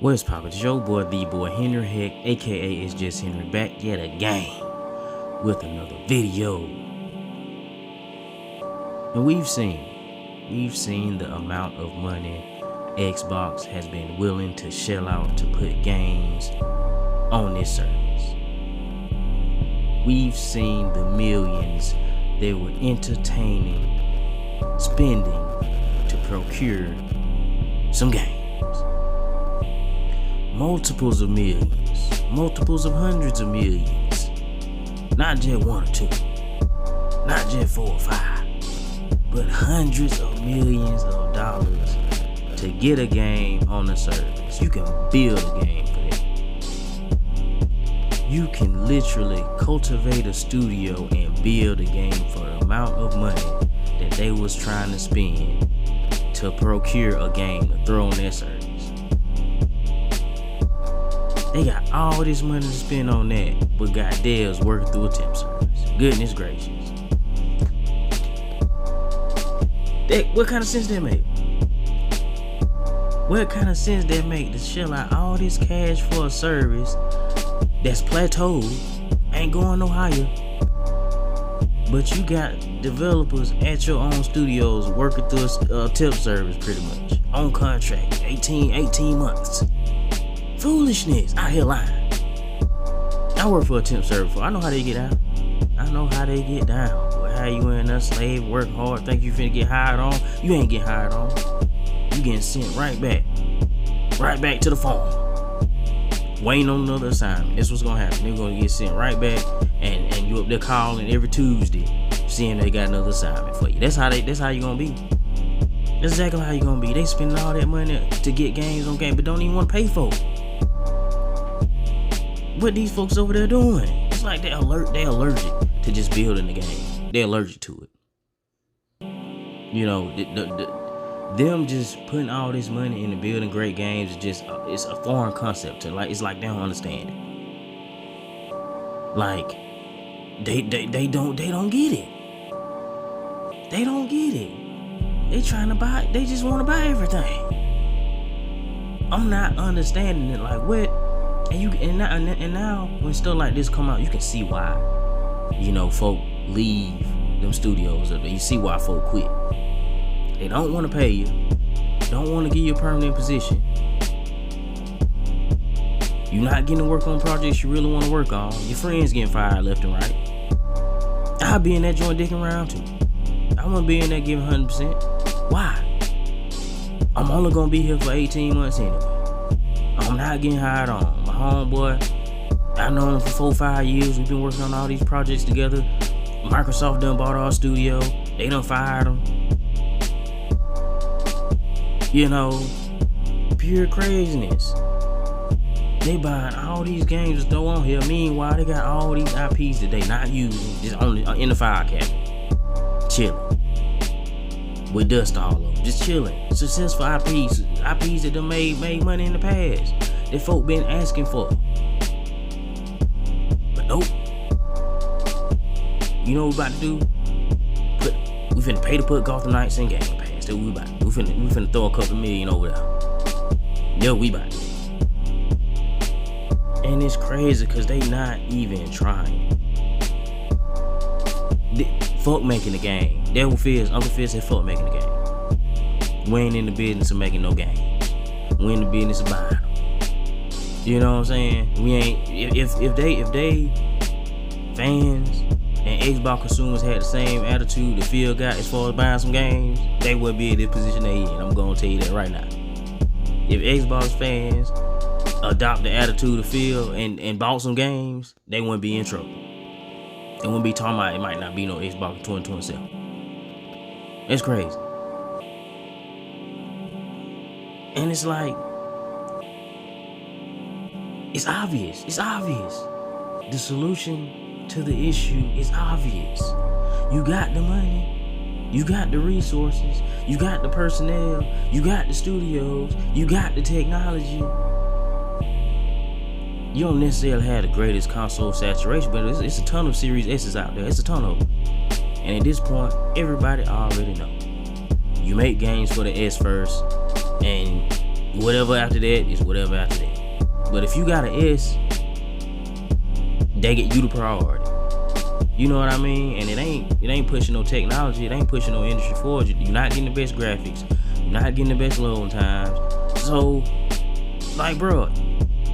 What's poppin'? It's your boy, the boy Henry Heck, aka It's Just Henry, back yet again with another video. And we've seen the amount of money Xbox has been willing to shell out to put games on this service. We've seen the millions they were entertaining, spending to procure some games. Multiples of millions, multiples of hundreds of millions, not just one or two, not just 4 or 5, but hundreds of millions of dollars to get a game on the service. You can build a game for that. You can literally cultivate a studio and build a game for the amount of money that they was trying to spend to procure a game to throw on their service. They got all this money to spend on that, but got devs working through a temp service. Goodness gracious. What kind of sense that make? What kind of sense that make to shell out all this cash for a service that's plateaued, ain't going no higher, but you got developers at your own studios working through a temp service pretty much, on contract, 18 months. Foolishness, out here lying. I work for a temp service, I know how they get out. I know how they get down. Boy, how you in there, slave, work hard, think you finna get hired on? You ain't get hired on. You getting sent right back to the farm, waiting on another assignment. That's what's gonna happen. They're gonna get sent right back, and you up there calling every Tuesday, seeing they got another assignment for you. That's how you gonna be. That's exactly how you gonna be. They spending all that money to get games on game, but don't even want to pay for it. What these folks over there doing? It's like they're allergic to just building the game. They're allergic to it. You know, them just putting all this money into building great games is just it's a foreign concept to it's like they don't understand it. Like they don't get it. They don't get it. They trying to buy. They just want to buy everything. I'm not understanding it. Like what? And now when stuff like this come out, you can see why, folk leave them studios up there. You see why folk quit. They don't want to pay you, don't want to give you a permanent position. You're not getting to work on projects you really want to work on. Your friends getting fired left and right. I'll be in that joint dicking around too. I want to be in there giving 100%. Why? I'm only gonna be here for 18 months anyway. I'm not getting hired on. My homeboy, I know him for 4 or 5 years. We've been working on all these projects together. Microsoft done bought our studio. They done fired him. Pure craziness. They buying all these games to throw on here. Meanwhile, they got all these IPs that they not using, just only in the file cabinet, chilling with dust all over, just chilling. Successful IPs that done made money in the past that folk been asking for. But nope. You know what we about to do? We finna pay to put Gotham Knights in Gamepass. That's what we about to do. We finna throw a couple million over there. Yo, we about to do. And it's crazy because they not even trying. Fuck making the game. Uncle Fizz said fuck making the game. We ain't in the business of making no game. We in the business of buying them. You know what I'm saying? We ain't. If they fans and Xbox consumers had the same attitude that Phil got as far as buying some games, they wouldn't be in this position they in. I'm gonna tell you that right now. If Xbox fans adopt the attitude of Phil and bought some games, they wouldn't be in trouble. They wouldn't be talking about it might not be no Xbox 2027. It's crazy. And it's like, it's obvious. The solution to the issue is obvious. You got the money, you got the resources, you got the personnel, you got the studios, you got the technology. You don't necessarily have the greatest console saturation, but it's a ton of Series S's out there. It's a ton of them. And at this point, everybody already know. You make games for the S first, and Whatever after that is whatever after that. But if you got an S, they get you the priority. You know what I mean? And it ain't pushing no technology. It ain't pushing no industry forward. You're not getting the best graphics. You're not getting the best loading times. So, like, bro,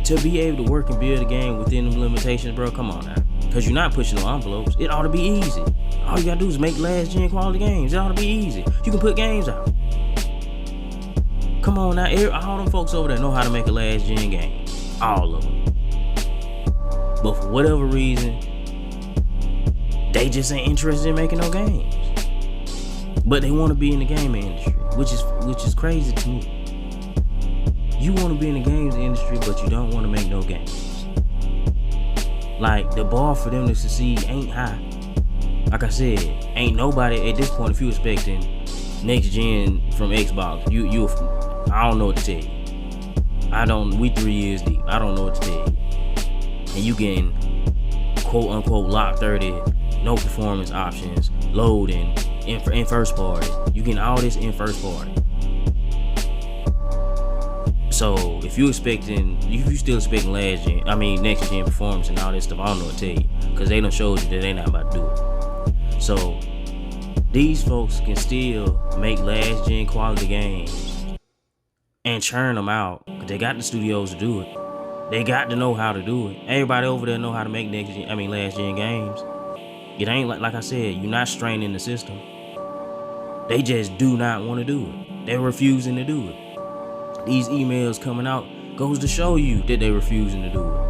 to be able to work and build a game within the limitations, bro, come on now. Because you're not pushing no envelopes. It ought to be easy. All you gotta do is make last gen quality games. It ought to be easy. You can put games out. Come on now. All them folks over there know how to make a last gen game. All of them. But for whatever reason, they just ain't interested in making no games. But they want to be in the gaming industry, which is crazy to me. You want to be in the games industry, but you don't want to make no games. Like, the bar for them to succeed ain't high. Like I said, ain't nobody at this point, if you expecting next gen from Xbox, you I don't know what to tell you. We 3 years deep. I don't know what to tell you. And you getting quote unquote lock 30, no performance options, loading in first party. You getting all this in first party. So if you still expecting next gen performance and all this stuff, I don't know what to tell you, because they done showed you that they not about to do it. So these folks can still make last gen quality games and churn them out, because they got the studios to do it. They got to know how to do it. Everybody over there know how to make last gen games. It ain't like I said, you're not straining the system. They just do not want to do it. They're refusing to do it. These emails coming out goes to show you that they're refusing to do it.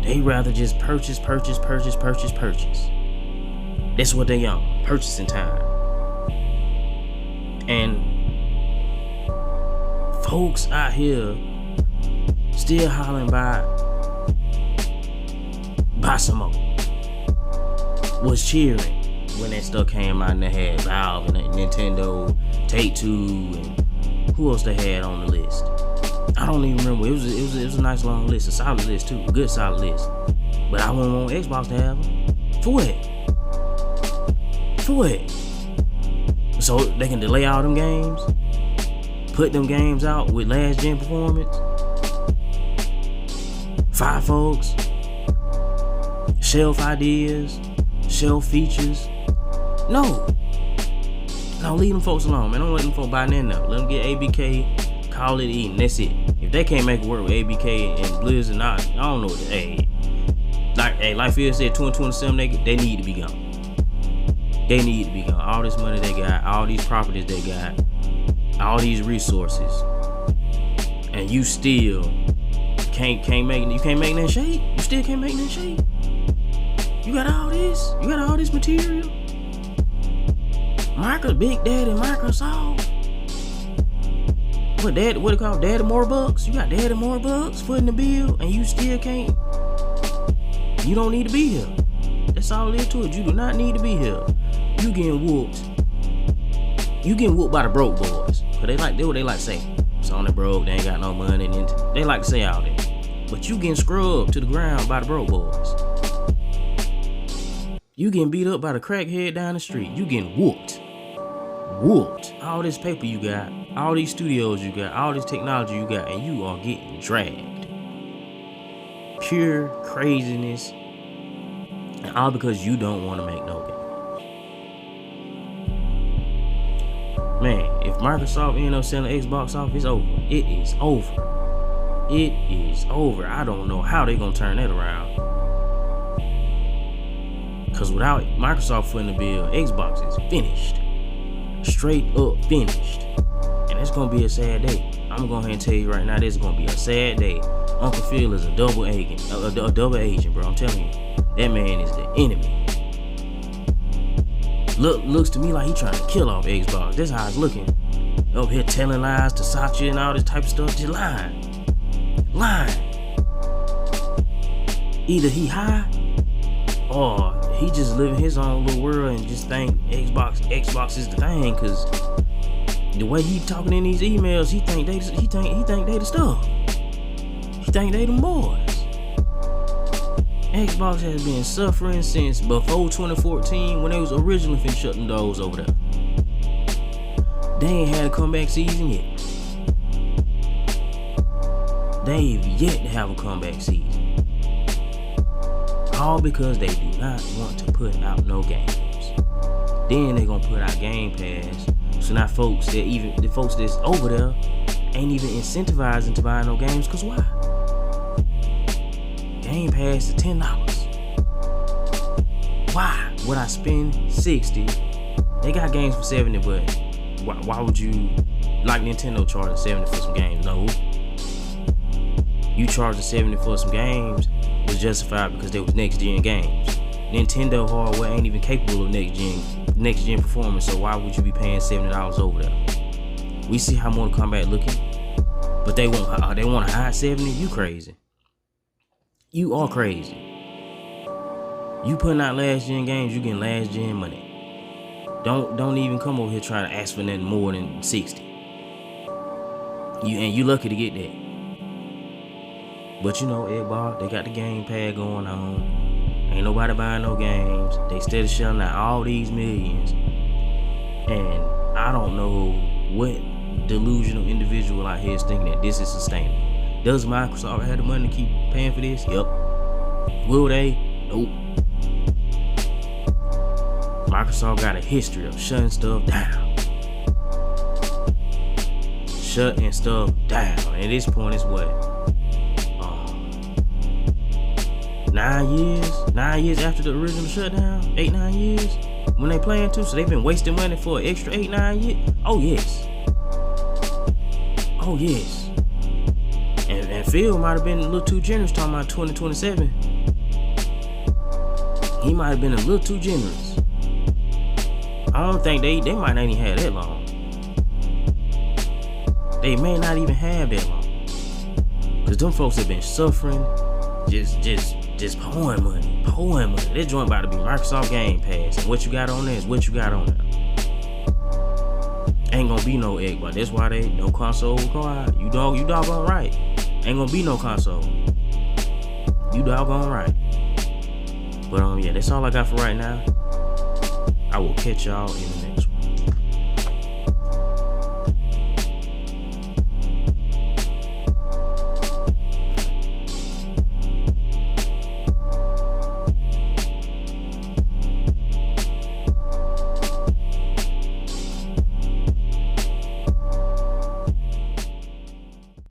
They rather just purchase. That's what they on, purchasing time. And folks out here still hollering by some more. Was cheering when that stuff came out and they had Valve and Nintendo, Take-Two, and who else they had on the list? I don't even remember. It was a nice long list, a solid list too, a good solid list. But I wouldn't want Xbox to have them. For what? So they can delay all them games, put them games out with last gen performance. 5 folks, shelf ideas, shelf features. No, leave them folks alone, man. Don't let them folks buy nothing up. Let them get ABK, call it eating. That's it. If they can't make it work with ABK and Blizzard, I don't know what. Like Phil said, 2027, they need to be gone. They need to be gone. All this money they got, all these properties they got, all these resources, and you still can't make that shake. You still can't make that shake. You got all this material. Big Daddy Microsoft. What it called? Daddy more bucks. You got Daddy more bucks footing the bill, and you still can't. You don't need to be here. That's all there is to it. You do not need to be here. You getting whooped. You getting whooped by the broke boys. Cause they what they like to say. Sony broke, they ain't got no money, and they like to say all that. But you getting scrubbed to the ground by the broke boys. You getting beat up by the crackhead down the street. You getting whooped. All this paper you got, all these studios you got, all this technology you got, and you are getting dragged. Pure craziness. And all because you don't want to make no game. Man, if Microsoft end up selling Xbox off, it's over. It is over. I don't know how they gonna turn that around. Cause without Microsoft footing the bill, Xbox is finished. Straight up finished. And it's gonna be a sad day. I'm gonna go ahead and tell you right now, this is gonna be a sad day. Uncle Phil is a double agent, bro. I'm telling you, that man is the enemy. Looks to me like he trying to kill off Xbox. That's how it's looking. Over here telling lies to Satya and all this type of stuff, just lying. Either he high or he just living his own little world and just think Xbox is the thing, cause the way he talking in these emails, he think they the stuff. He think they them boys. Xbox has been suffering since before 2014 when they was originally finna shut them doors over there. They ain't had a comeback season yet. They've yet to have a comeback season. All because they do not want to put out no games. Then they're gonna put out Game Pass. So now the folks that's over there ain't even incentivizing to buy no games, cause why? Game Pass is $10. Why would I spend $60? They got games for $70, but why would you, like Nintendo charging $70 for some games? No. You charging $70 for some games was justified because they was next gen games. Nintendo hardware ain't even capable of next gen performance, so why would you be paying $70 over there? We see how Mortal Kombat looking, but they want a high 70. You crazy? You are crazy. You putting out last gen games, you getting last gen money. Don't even come over here trying to ask for nothing more than 60. You lucky to get that. But you know, Xbox, they got the Game Pad going on. Ain't nobody buying no games. They still shelling out all these millions. And I don't know what delusional individual out here is thinking that this is sustainable. Does Microsoft have the money to keep paying for this? Yup. Will they? Nope. Microsoft got a history of shutting stuff down. Shutting stuff down. At this point, it's what? 9 years? 9 years after the original shutdown? 8-9 years? When they plan to? So they've been wasting money for an extra 8-9 years? Oh yes. Oh yes. And Phil might have been a little too generous talking about 2027. He might have been a little too generous. I don't think they might not even have that long. They may not even have that long. Cause them folks have been suffering, just pouring money. This joint about to be Microsoft Game Pass, and what you got on there is what you got on there. Ain't gonna be no Xbox. That's why they no console required. You doggone right. Ain't gonna be no console. You doggone right. But yeah, that's all I got for right now. I will catch y'all in the next one.